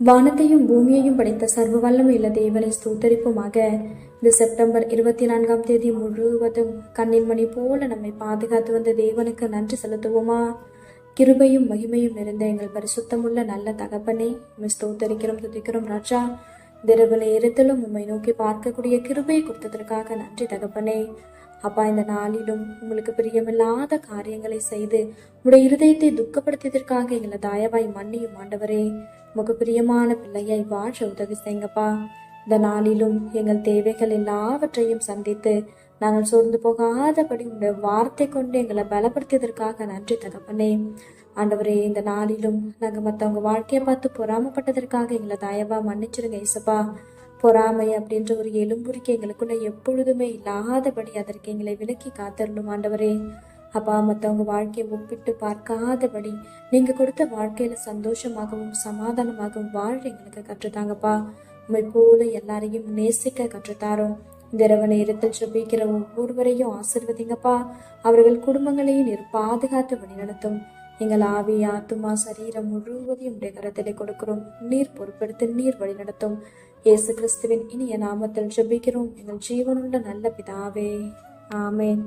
வானத்தையும் பூமியையும் படைத்த சர்வ வல்லமையுள்ள தேவனை ஸ்தோத்தரிப்புமாக. இந்த செப்டம்பர் 24ஆம் தேதி முழுவதும் கண்ணின் மணி போல நம்மை பாதுகாத்து வந்த தேவனுக்கு நன்றி செலுத்துவோமா? கிருபையும் மகிமையும் நிறைந்த எங்கள் பரிசுத்தமுள்ள நல்ல தகப்பனே, உம்மை ஸ்தோத்தரிக்கிறோம், துதிக்கிறோம் ராஜா. திரவு நேரத்திலும் உம்மை நோக்கி பார்க்கக்கூடிய கிருபையை கொடுத்ததற்காக நன்றி தகப்பனே. அப்பா, இந்த நாளிலும் உங்களுக்கு பிரியமில்லாத காரியங்களை செய்து உடைய இருதயத்தை துக்கப்படுத்தியதற்காக எங்களை தயவாய் மன்னியும் ஆண்டவரே. உமக்கு பிரியமான பிள்ளையாய் வாழ உதவி செய்யுங்கப்பா. இந்த நாளிலும் எங்கள் தேவைகள் எல்லாவற்றையும் சந்தித்து நாங்கள் சோர்ந்து போகாதபடி உடைய வார்த்தை கொண்டு எங்களை பலப்படுத்தியதற்காக நன்றி தகப்பனே. ஆண்டவரே, இந்த நாளிலும் நாங்கள் மற்றவங்க வாழ்க்கையை பார்த்து பொறாமப்பட்டதற்காக எங்களை தயவா மன்னிச்சிருங்க ஏசப்பா. பொறாமை அப்படின்ற ஒரு எலும்புரிக்கை எங்களுக்குள்ள எப்பொழுதுமே இல்லாதபடி அதற்கு எங்களை விலக்கி காத்தரணும் ஆண்டவரே. அப்பா, மற்றவங்க வாழ்க்கையை ஒப்பிட்டு பார்க்காதபடி நீங்க கொடுத்த வாழ்க்கையில சந்தோஷமாகவும் சமாதானமாகவும் வாழ எங்களுக்கு கற்றுத்தாங்கப்பா. உண்மை போல எல்லாரையும் நேசிக்க கற்றுத்தாரோம். இந்த இரவு நேரத்தில் ஜெபிக்கிற ஒவ்வொருவரையும் ஆசிர்வதிங்கப்பா. அவர்கள் குடும்பங்களையும் நீர் பாதுகாத்து வழி நடத்தும். எங்கள் ஆவி, ஆத்துமா, சரீரம் முழுவதையும் உடைய கரத்திலே கொடுக்கிறோம். நீர் பொறுப்பெடுத்து நீர் வழி நடத்தும். இயேசு கிறிஸ்துவின் இனிய நாமத்தில் ஜெபிக்கிறோம் எங்கள் ஜீவனுள்ள நல்ல பிதாவே, ஆமேன்.